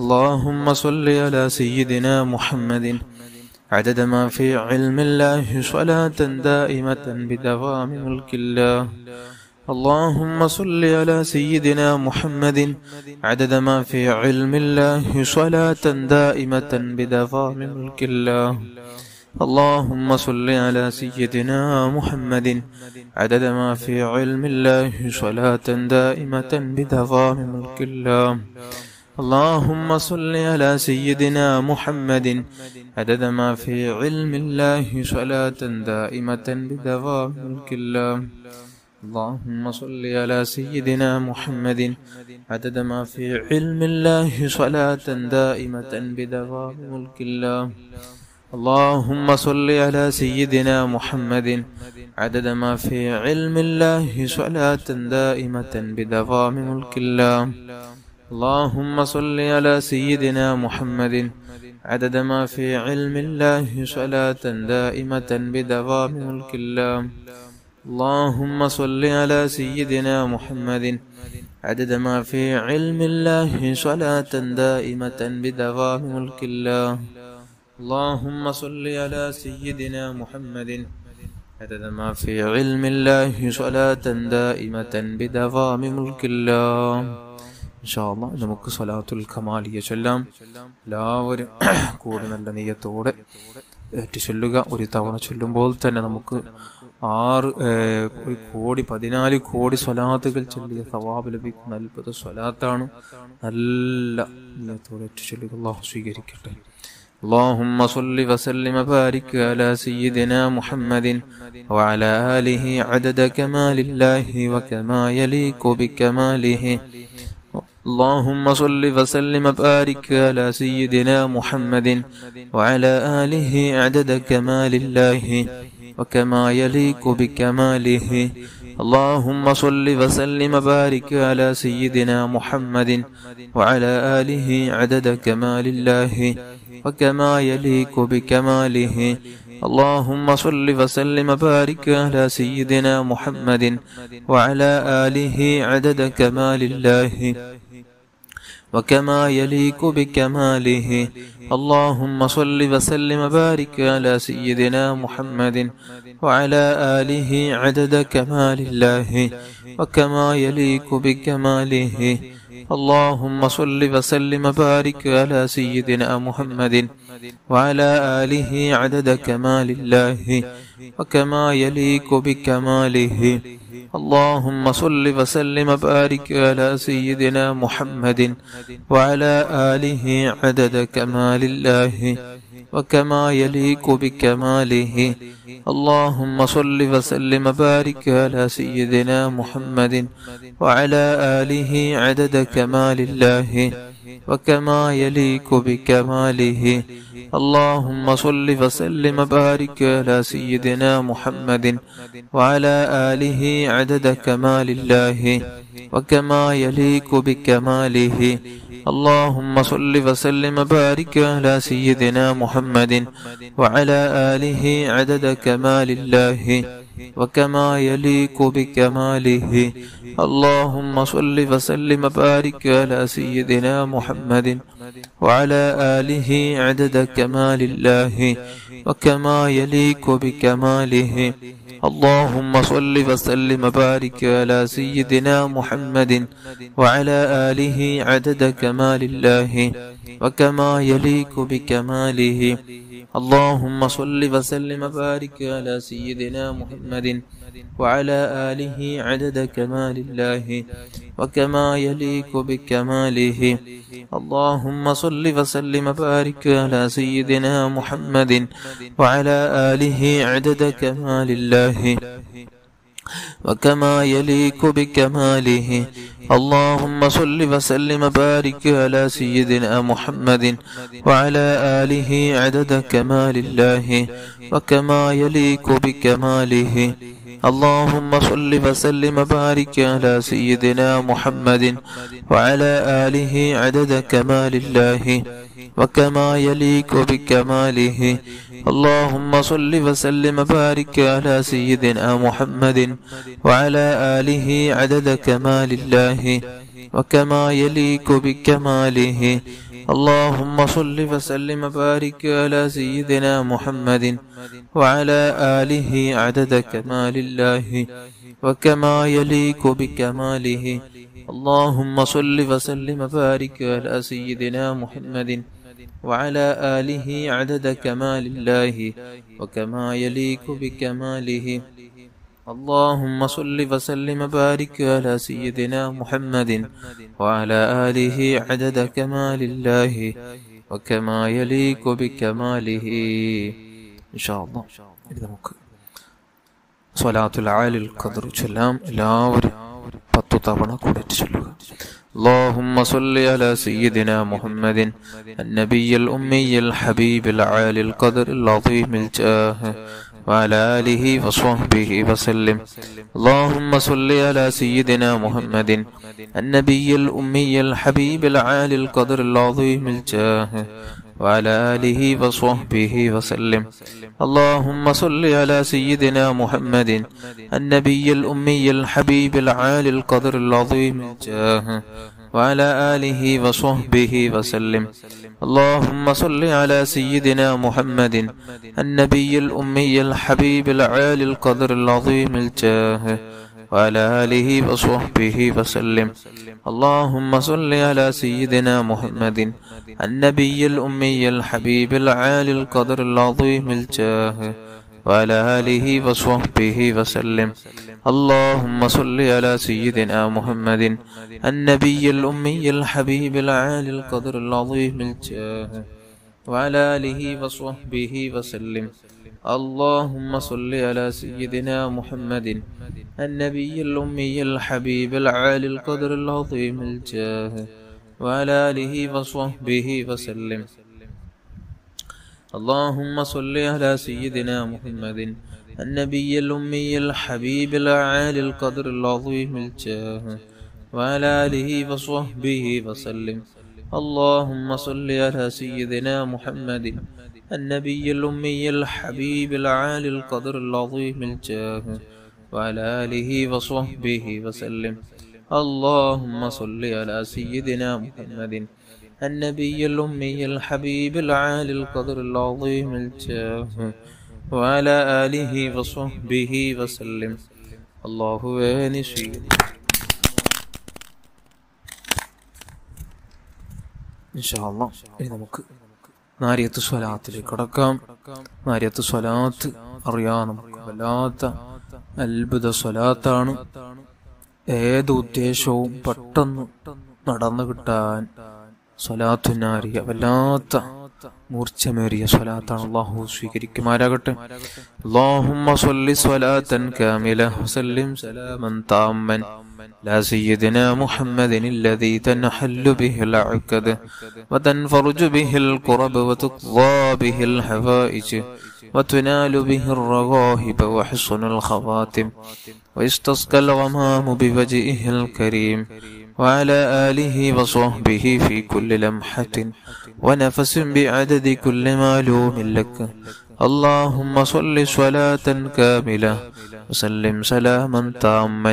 اللهم صل على سيدنا محمد عدد ما في علم الله صلاة دائمة بدوام ملك الله. اللهم صل على سيدنا محمد عدد ما في علم الله صلاة دائمة بدوام ملك الله. اللهم صل على سيدنا محمد عدد ما في علم الله صلاة دائمة بدوام ملك الله. اللهم صل على سيدنا محمد عدد ما في علم الله صلاة دائمة بدوام ملك الله. اللهم صل على سيدنا محمد عدد ما في علم الله صلاة دائمة بدوام ملك الله. اللهم صل على سيدنا محمد عدد ما في علم الله صلاة دائمة بدوام ملك الله. اللهم صل على سيدنا محمد عدد ما في علم الله صلاة دائمة بدوام ملك الله. اللهم صل على سيدنا محمد عدد ما في علم الله صلاة دائمة بدوام ملك الله. اللهم صل على سيدنا محمد عدد ما في علم الله صلاة دائمة بدوام ملك الله. ഇൻഷാല്ലാ നമുക്ക് സ്വലാത്തുൽ കമാലിയ ചൊല്ലാം. എല്ലാവരും കൂടെ നല്ല നിയ്യത്തോടെ ഏറ്റു ചൊല്ലുക. ഒരു തവണ ചൊല്ലുമ്പോൾ തന്നെ നമുക്ക് 14 കോടി സ്വലാത്തുകൾ ചൊല്ലിയ സവാബ് ലഭിക്കുന്ന അത്ഭുത സ്വലാത്താണ്. നല്ല നിയ്യത്തോടെ ഏറ്റു ചൊല്ലുക. അല്ലാഹു സ്വീകരിക്കട്ടെ. اللهم صل وسلم وبارك على سيدنا محمد وعلى آله عدد كمال الله وكما يليق بكماله. اللهم صل وسلم وبارك على سيدنا محمد وعلى آله عدد كمال الله وكما يليق بكماله. اللهم صل وسلم وبارك على سيدنا محمد وعلى آله عدد كمال الله وكما يليق بكماله. اللهم صل وسلم وبارك على سيدنا محمد وعلى آله عدد كمال الله وكما يليق بكماله. اللهم صل وسلم وبارك على سيدنا محمد وعلى آله عدد كمال الله وكما يليق بكماله. اللهم صل وسلم وبارك على سيدنا محمد وعلى آله عدد كمال الله وكما يليق بكماله. اللهم صل وسلم وبارك على سيدنا محمد وعلى آله عدد كمال الله وكما يليق بكماله. اللهم صل وسلم وبارك على سيدنا محمد وعلى آله عدد كمال الله وكما يليق بكماله. اللهم صل وسلم وبارك على سيدنا محمد وعلى آله عدد كمال الله وكما يليق بكماله. اللهم صل وسلم وبارك على سيدنا محمد وعلى آله عدد كمال الله وكما يليق بكماله. اللهم صل وسلم وبارك على سيدنا محمد وعلى آله عدد كمال الله وكما يليق بكماله. اللهم صل وسلم وبارك على سيدنا محمد وعلى آله عدد كمال الله وكما يليق بكماله. اللهم صل وسلم وبارك على سيدنا محمد وعلى آله عدد كمال الله وكما يليق بكماله. اللهم صل وسلم وبارك على سيدنا محمد وعلى آله عدد كمال الله وكما يليق بكماله. اللهم صل وسلم وبارك على سيدنا محمد وعلى آله عدد كمال الله وكما يليق بكماله. اللهم صل وسلم وبارك على سيدنا محمد وعلى آله عدد كمال الله وكما يليق بكماله. اللهم صل وسلم وبارك على سيدنا محمد وعلى آله عدد كمال الله وكما يليق بكماله. اللهم صل وسلم وبارك على سيدنا محمد وعلى آله عدد كمال الله وكما يليق بكماله. اللهم صل وسلم وبارك على سيدنا محمد وعلى آله عدد كمال الله وكما يليق بكماله. اللهم صل وسلم وبارك على سيدنا محمد وعلى آله عدد كمال الله وكما يليق بكماله. إن شاء الله صلاة العالي القدر سلام എല്ലാവരും 10 തവണ കൂടിയിട്ട് ചൊല്ലുക. اللهم صل على سيدنا محمد النبي الأمي الحبيب العالي القدر العظيم الجاه وعلى آله وصحبه وسلم. اللهم صل على سيدنا محمد النبي الأمي الحبيب العالي القدر العظيم الجاه وعلى آله وصحبه وسلم. اللهم صل على سيدنا محمد النبي الأمي الحبيب العالي القدر العظيم الجاه وعلى آله وصحبه وسلم. اللهم صل على سيدنا محمد النبي الأمي الحبيب العالي القدر العظيم الجاه وعلى آله وصحبه وسلم. اللهم صل على سيدنا محمد النبي الأمي الحبيب العالي القدر العظيم الجاه وعلى آله وصحبه وسلم. اللهم صل على سيدنا محمد النبي الأمي الحبيب العالي القدر العظيم الجاه وعلى آله وصحبه وسلم. اللهم صل على سيدنا محمد النبي الأمي الحبيب العالي القدر العظيم الجاه وعلى آله وصحبه وسلم. اللهم صل على سيدنا محمد النبي الأمي الحبيب العالي القدر العظيم الجاه وعلى آله وصحبه وسلم. اللهم صل على سيدنا محمد النبي الأمي الحبيب العالي القدر العظيم الجاه وعلى آله وصحبه وسلم. اللهم صل على سيدنا محمد النبي الأمي الحبيب العالي القدر العظيم الجاه وعلى آله وصحبه وسلم. الله ونشي إن شاء الله. ഇനി നമുക്ക് നാരിയത്ത് സ്വലാത്തിലേക്ക് കടക്കാം. നാരിയത്ത് സ്വലാത്ത് അറിയാൻ നമുക്ക് വല്ലാത്ത അത്ഭുത സ്വലാത്താണ്. ഏത് ഉദ്ദേശവും പെട്ടെന്ന് നടന്നു കിട്ടാൻ സ്വലാത്തു നാരിയ വല്ലാത്ത മൂർച്ചമേറിയ സ്വലാത്താണ്. അല്ലാഹു സ്വീകരിക്കുമാരാകട്ടെ. اللهم صل صلاة كاملة وسلم سلاما تاما على سيدنا محمد الذي تنحل به العقد وتنفرج به الكرب وتقضى به الحوائج وتنال به الرغائب وحسن الخواتم ويستسقى الغمام بوجهه الكريم وعلى آله وصحبه في كل لمحة ونفس بعدد كل معلوم لك. اللهم صل صلاة كاملة وسلم سلاما تاما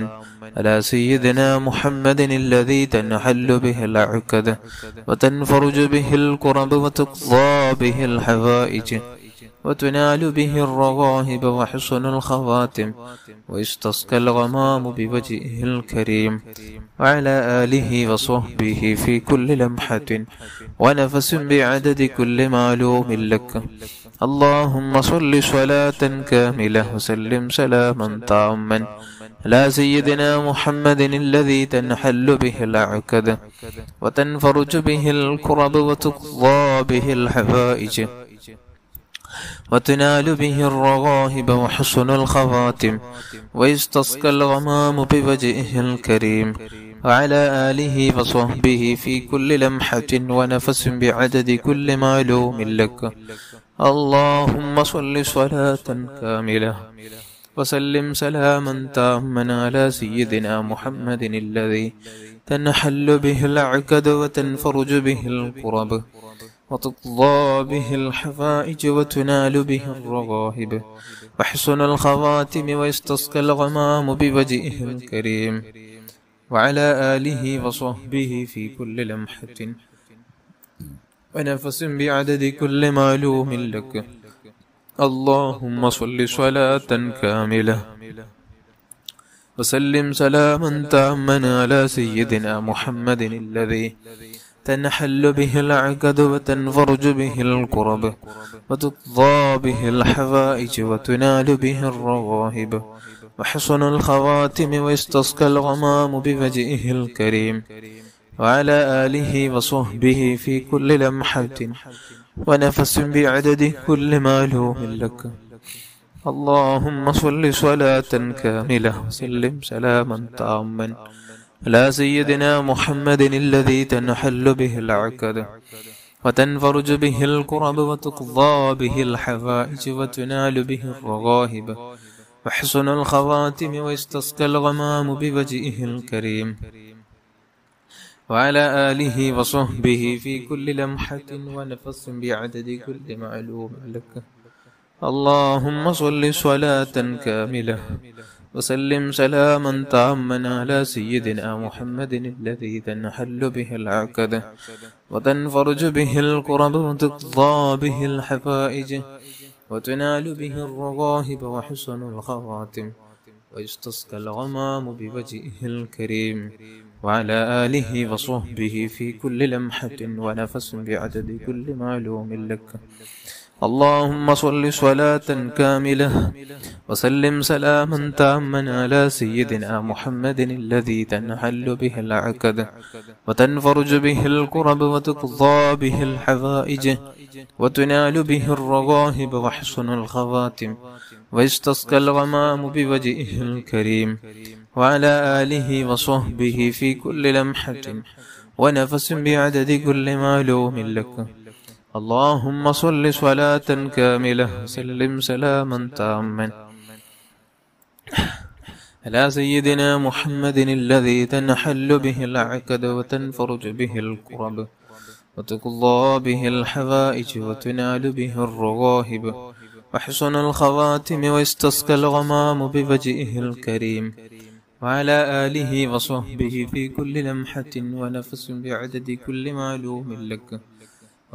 على سيدنا محمد الذي تنحل به العقد وتنفرج به الكرب وتقضى به الحوائج وتنال به الرغائب وحسن الخواتم ويستسقى الغمام بوجهه الكريم وعلى آله وصحبه في كل لمحة ونفس بعدد كل معلوم لك. اللهم صل صلاة كاملة وسلم سلاما تاما على سيدنا محمد الذي تنحل به العقد وتنفرج به الكرب وتقضى به الحوائج وتنال به الرغائب وحسن الخواتم ويستسقى الغمام بوجهه الكريم وعلى آله وصحبه في كل لمحة ونفس بعدد كل معلوم لك. اللهم صل صلاة كاملة وسلم سلاما تاما على سيدنا محمد الذي تنحل به العقد وتنفرج به الكرب وتقضى به الحوائج وتنال به الرغائب وحسن الخواتم ويستسقى الغمام بوجهه الكريم وعلى آله وصحبه في كل لمحة ونفس بعدد كل معلوم لك. اللهم صل صلاة كاملة وسلم سلاما تاما على سيدنا محمد الذي تنحل به العقد وتنفرج به الكرب وتقضى به الحوائج وتنال به الرغائب وحسن الخواتم ويستسقى الغمام بوجهه الكريم وعلى آله وصحبه في كل لمحة ونفس بعدد كل معلوم لك. اللهم صل صلاة كاملة وسلم سلاما تاما على سيدنا محمد الذي تنحل به العقد وتنفرج به الكرب وتقضى به الحوائج وتنال به الرغائب وحسن الخواتم ويستسقى الغمام بوجهه الكريم وعلى آله وصحبه في كل لمحة ونفس بعدد كل معلوم لك. اللهم صل صلاة كاملة وسلم سلاما تاما على سيدنا محمد الذي تنحل به العقد وتنفرج به الكرب وتقضى به الحوائج وتنال به الرغائب وحسن الخواتم ويستسقى الغمام بوجهه الكريم وعلى آله وصحبه في كل لمحة ونفس بعدد كل معلوم لك. اللهم صل صلاة كاملة وسلم سلاما تاما على سيدنا محمد الذي تنحل به العقد وتنفرج به الكرب وتقضى به الحوائج وتنال به الرغائب وحسن الخواتم ويستسقى الغمام بوجهه الكريم وعلى آله وصحبه في كل لمحة ونفس بعدد كل معلوم لك. اللهم صل صلاة كاملة وسلم سلاما تاما على سيدنا محمد الذي تنحل به العقد وتنفرج به الكرب وتقضى به الحوائج وتنال به الرغائب وحسن الخواتم ويستسقى الغمام بوجهه الكريم وعلى آله وصحبه في كل لمحة ونفس بعدد كل معلوم لك.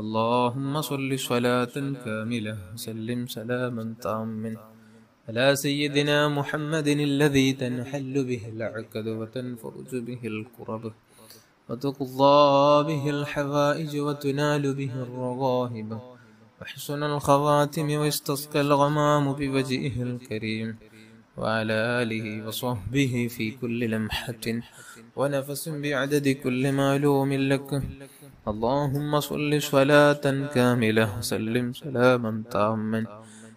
اللهم صل صلاة كاملة وسلم سلاما تاما على سيدنا محمد الذي تنحل به العقد وتنفرج به الكرب وتقضى به الحوائج وتنال به الرغائب وحسن الخواتم ويستسقى الغمام بوجهه الكريم وعلى آله وصحبه في كل لمحة ونفس بعدد كل معلوم لك. اللهم صل صلاة كاملة وسلم سلاما تاما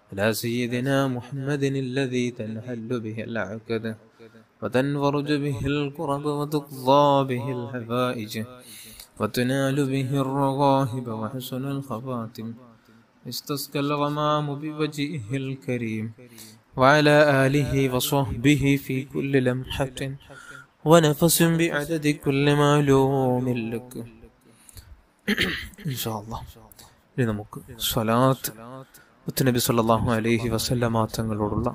على سيدنا محمد الذي تنحل به العقد وتنفرج به الكرب وتقضى به الحوائج وتنال به الرغائب وحسن الخواتم استسقى الغمام بوجهه الكريم وعلى آله وصحبه في كل لمحة ونفس بعدد كل معلوم لك. ഇൻഷാ അല്ലാഹ് ഇനി നമുക്ക് സ്വലാത്ത് മുത്തുനബി സല്ലല്ലാഹു അലൈഹി വസല്ലമ തങ്ങളോടുള്ള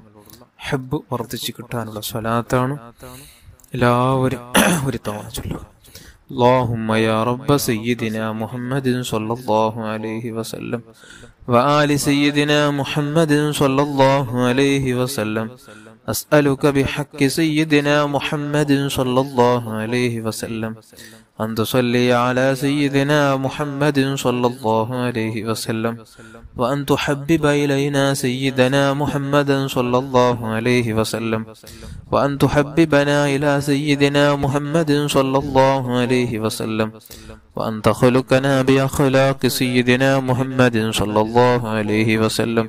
ഹബ്ബ് വർദ്ധിച്ചു കിട്ടാനുള്ള സ്വലാത്താണ്. എല്ലാവരും ഒരു തവണ ചൊല്ലുക. اللهم يا رب سيدنا محمد صلى الله عليه وسلم وآل سيدنا محمد صلى الله عليه وسلم أسألك بحق سيدنا محمد صلى الله عليه وسلم أن تصلي على سيدنا محمد صلى الله عليه وسلم وأن تحبب إلينا سيدنا محمدا صلى الله عليه وسلم وأن تحببنا إلى سيدنا محمد صلى الله عليه وسلم وأن تخلقنا بأخلاق سيدنا محمد صلى الله عليه وسلم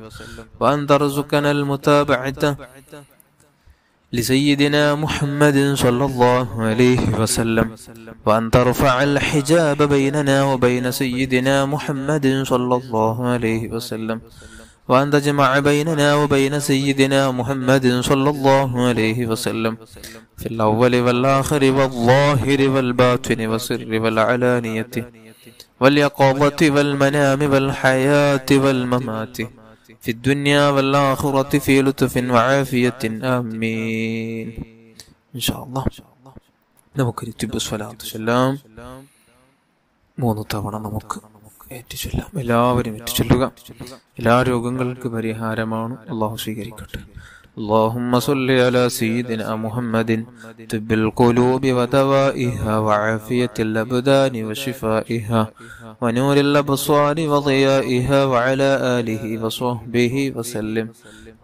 وأن ترزقنا المتابعة لسيدنا محمد صلى الله عليه وسلم وأن ترفع الحجاب بيننا وبين سيدنا محمد صلى الله عليه وسلم وأن تجمع بيننا وبين سيدنا محمد صلى الله عليه وسلم في الأول والآخر والظاهر والباطن والسر والعلانية واليقظة والمنام والحياة والممات في الدنيا والآخرة في لطف وعافية آمين إن شاء الله. നമുക്ക് സ്വലാത്ത് ചൊല്ലാം. 3 തവണ നമുക്ക് ഏറ്റുചൊല്ലാം. എല്ലാവരും ഏറ്റുചൊല്ലുക. എല്ലാ രോഗങ്ങൾക്ക് പരിഹാരമാണ്. അള്ളാഹു സ്വീകരിക്കട്ടെ. اللهم صل على سيدنا محمد طب القلوب ودوائها وعافية الأبدان وشفائها ونور الأبصار وضيائها وعلى آله وصحبه وسلم.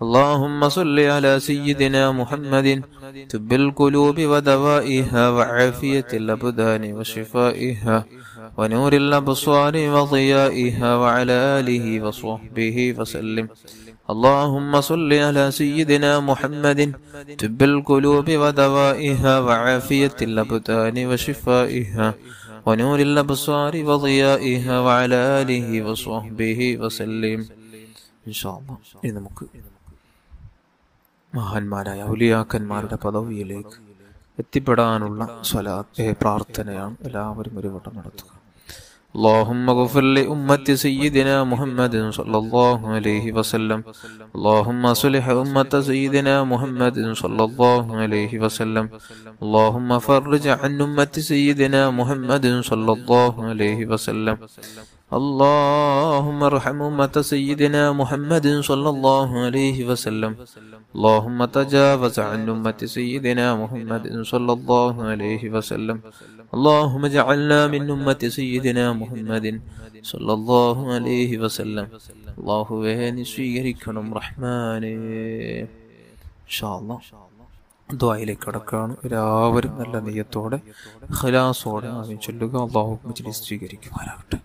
اللهم صل على سيدنا محمد طب القلوب ودوائها وعافية الأبدان وشفائها ونور الأبصار وضيائها وعلى آله وصحبه وسلم. اللهم صل على سيدنا محمد طب القلوب ودوائها وعافية الأبدان وشفائها ونور الأبصار وضيائها وعلى آله وصحبه وسلم. إن شاء الله. ഇനി നമുക്ക് മഹാന്മാരായ ഔലിയാക്കന്മാരുടെ പദവിയിലേക്ക് എത്തിപ്പെടാനുള്ള പ്രാർത്ഥനയാണ്. എല്ലാവരും ഒരു വട്ടം നടത്തുക. اللهم اغفر لأمة سيدنا محمد صلى الله عليه وسلم. اللهم اصلح أمة سيدنا محمد صلى الله عليه وسلم. اللهم فرج عن أمة سيدنا محمد صلى الله عليه وسلم. اللهم ارحم أمة سيدنا محمد صلى الله عليه وسلم. اللهم تجاوز عن أمة سيدنا محمد صلى الله عليه وسلم. اللهم اجعلنا من أمة سيدنا محمد صلى الله عليه وسلم. الله وهني സ്വീകരിക്കണം റഹ്മാനേ. ഇൻഷാ അല്ലാഹ് ദുആയിലേക്ക് കടക്കാണ്. എല്ലാവരും നല്ല നിയ്യത്തോടെ ഖലാസോടെ ആമീൻ ചൊല്ലുക. അല്ലാഹു മജ്ലിസ് സ്വീകരിക്കുമാറാകട്ടെ.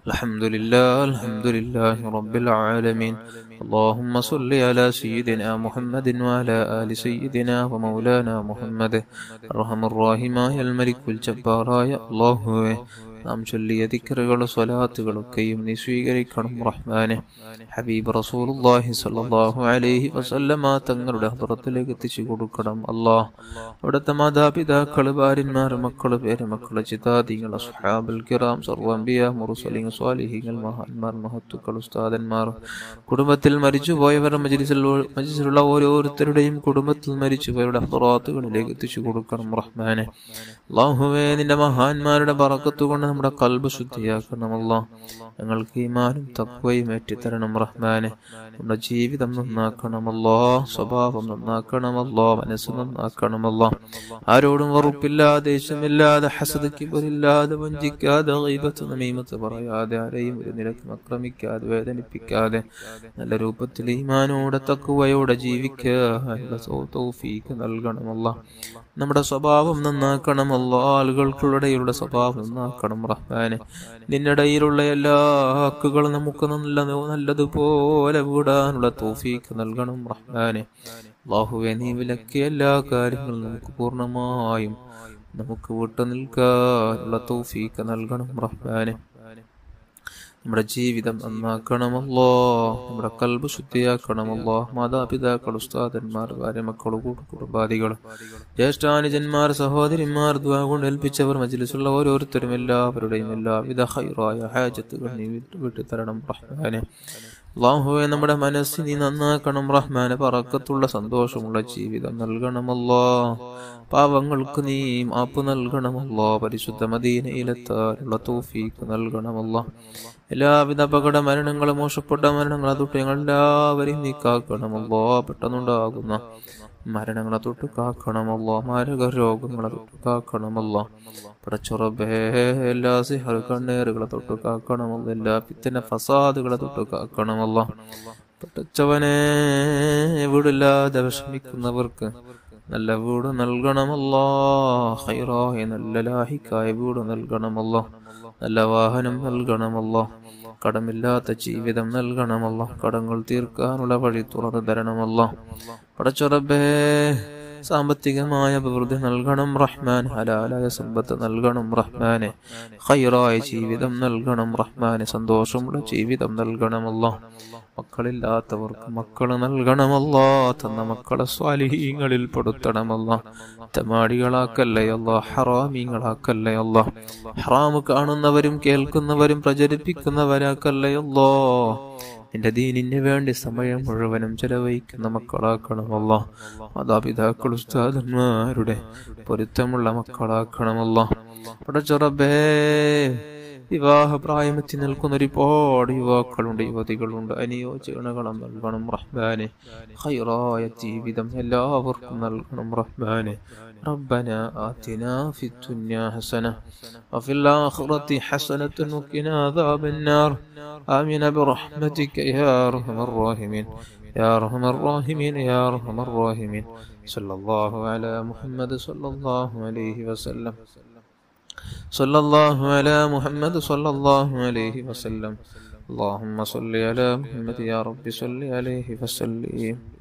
അൽഹംദുലില്ലാഹി റബ്ബിൽ ആലമീൻ. اللهم صل على سيدنا محمد وعلى آل سيدنا ومولانا محمد. أرحم الراحمين الملك الجبار يا الله. നാം ചൊല്ലിയ ദിക്റുകളും സ്വലാത്തുകളൊക്കെയും നീ സ്വീകരിക്കണം റഹ്മാനെ. ഹബീബ് റസൂലുള്ളാഹി സ്വല്ലല്ലാഹു അലൈഹി വസല്ലമ തങ്ങളുടെ ഹദ്റത്തിലേക്ക് എത്തിച്ചു കൊടുക്കണം അല്ലാഹ്. അവിടുത്തെ മാതാപിതാക്കൾ, ഭാര്യമാർ, മക്കൾ, പേരമക്കൾ, ചിതാദികൾ, അസ്ഹാബുൽ കിറാം, സർവ്വ അംബിയ, മുർസലീൻ, സ്വാലിഹീങ്ങൾ, മഹാന്മാർ, മഹത്തുക്കൾ, ഉസ്താദന്മാർ, കുടുംബത്തിൽ മരിച്ചുപോയവർ, മജ്ലിസിലുള്ള ഓരോരുത്തരുടെയും കുടുംബത്തിൽ മരിച്ചുപോയവരുടെ ഹദ്റാത്തുകളിലേക്ക് എത്തിച്ചു കൊടുക്കണം റഹ്മാനെ. അല്ലാഹുവേ, നിന്റെ മഹാന്മാരുടെ ബറക്കത്ത് കൊണ്ട് നമ്മുടെ ഖൽബ് ശുദ്ധിയാക്കണം അല്ലാഹ്. ഞങ്ങൾക്ക് ഈമാനും തഖ്വയും ഏറ്റിത്തരണം റഹ്മാനെ. നമ്മുടെ ജീവിതം നന്നാക്കണം അല്ലാഹ്. സ്വഭാവം നന്നാക്കണം അല്ലാഹ്. മനസ്സ് നന്നാക്കണം അല്ലാഹ്. ആരോടും വെറുപ്പില്ലാതെ, ദേഷ്യമില്ലാതെ, ഹസദ്, കിബറില്ലാതെ, വഞ്ചിക്കാതെ, ഗീബത്ത്, നമീമത്ത് പറയാതെ, ആരെയും ഒരു നിലക്കും ആക്രമിക്കാതെ, വേദനിപ്പിക്കാതെ, നല്ല രൂപത്തിൽ ഈമാനോടെ തഖ്വയോടെ ജീവിക്കാനുള്ള തൗഫീഖ് നൽകണം അല്ലാഹ്. നമ്മുടെ സ്വഭാവം നന്നാക്കണം അല്ലാഹ്. ആളുകൾക്കിടയിലുള്ള സ്വഭാവം നന്നാക്കണം റഹ്മാനെ. നിന്നിടയിലുള്ള എല്ലാ ഹക്കുകളും നമുക്ക് നല്ലതുപോലെ വിടാനുള്ള തൗഫീഖ് നൽകണം റഹ്മാനെ. അല്ലാഹുവേ, നീ വിലക്കിയ എല്ലാ കാര്യങ്ങളും നമുക്ക് പൂർണ്ണമായും നമുക്ക് വിട്ടു നിൽക്കാനുള്ള തൗഫീഖ് നൽകണം റഹ്മാനെ. നമ്മുടെ ജീവിതം നന്നാക്കണമല്ലോ. നമ്മുടെ ഖൽബ് ശുദ്ധിയാക്കണമല്ലോ. മാതാപിതാക്കൾ, ഉസ്താദന്മാർ, ഭാര്യമക്കൾ, കുടുംബാദികൾ, ജ്യേഷ്ഠാനുജന്മാർ, സഹോദരിമാർ, ദുആ കൊണ്ട് ഏൽപ്പിച്ചവർ, മജ്ലിസുള്ള ഓരോരുത്തരും എല്ലാവരുടെയും എല്ലാവിധ ഖൈറായ ഹാജത്തുകൾ നീ വിട്ടുതരണം റഹ്മാനെ. അല്ലാഹുവേ, നമ്മുടെ മനസ്സിനെ നീ നന്നാക്കണം റഹ്മാനെ. ബറക്കത്തുള്ള സന്തോഷമുള്ള ജീവിതം നൽകണമല്ലോ. പാവങ്ങൾക്ക് നീ മാപ്പ് നൽകണമല്ലോ. പരിശുദ്ധ മദീനയിലെത്താനുള്ള തൗഫീഖ് നൽകണമല്ലോ. എല്ലാവിധ അപകട മരണങ്ങളും മോശപ്പെട്ട മരണങ്ങൾ തൊട്ട് ഞങ്ങൾ എല്ലാവരെയും നീ കാക്കണമല്ലോ. പെട്ടെന്നുണ്ടാകുന്ന മരണങ്ങളെ തൊട്ട് കാക്കണമല്ലോ. മാരക രോഗങ്ങളെ തൊട്ട് കാക്കണമല്ലോ. പടച്ചുറബേ, എല്ലാ സിഹർ കണ്ണേറുകളെ തൊട്ട് കാക്കണമല്ലോ. എല്ലാ ഫിത്ന ഫസാദുകളെ തൊട്ട് കാക്കണമല്ലോ. പടച്ചവനെ, വീടില്ലാതെ വിഷമിക്കുന്നവർക്ക് നല്ല വീട് നൽകണമല്ലോ. ഖൈറായ നല്ല ലാഹിക്കായ വീട് നൽകണമല്ലോ. നല്ല വാഹനം നൽകണമല്ലോ. കടമില്ലാത്ത ജീവിതം നൽകണമല്ലോ. കടങ്ങൾ തീർക്കാനുള്ള വഴി തുറന്നു തരണമല്ലോ. പടച്ചുറബേ, സാമ്പത്തികമായ അഭിവൃദ്ധി നൽകണം റഹ്മാൻ. ഹലാലായ സമ്പത്ത് നൽകണം റഹ്മാനെ. ഖൈറായ ജീവിതം നൽകണം റഹ്മാനെ. സന്തോഷമുള്ള ജീവിതം നൽകണമല്ലോ. മക്കളില്ലാത്തവർക്ക് മക്കള് നൽകണമല്ലോ. തന്ന മക്കളെ സ്വാലിഹീങ്ങളിൽ പെടുത്തണമല്ലോ. തമാടികളാക്കല്ലേ അല്ലാ. ഹറാമീങ്ങളാക്കല്ലേ അല്ലാ. ഹറാമ് കാണുന്നവരും കേൾക്കുന്നവരും പ്രചരിപ്പിക്കുന്നവരാക്കല്ലേ അല്ലാ. നിന്റെ ദീനിന് വേണ്ടി സമയം മുഴുവനും ചെലവഴിക്കുന്ന മക്കളാക്കണമല്ലോ. മാതാപിതാക്കൾ, ഉസ്താദന്മാരുടെ പൊരുത്തമുള്ള മക്കളാക്കണമല്ലോ. പടച്ച റബ്ബേ, വിവാഹപ്രായമെത്തി നിൽക്കുന്ന ഒരുപാട് യുവാക്കളുണ്ട്, യുവതികളുണ്ട്. അനുയോജ്യഗണം നൽകണം റഹ്മാനെ. ഖൈറായ ജീവിതം എല്ലാവർക്കും നൽകണം റഹ്മാനെ. ربنا آتنا في الدنيا حسنة وفي الآخرة حسنة وقنا عذاب النار آمين برحمتك يا أرحم الراحمين يا أرحم الراحمين يا أرحم الراحمين. صلى الله على محمد صلى الله عليه وسلم. صلى الله على محمد صلى الله عليه وسلم. اللهم صل على محمد يا رب صل عليه وسلم.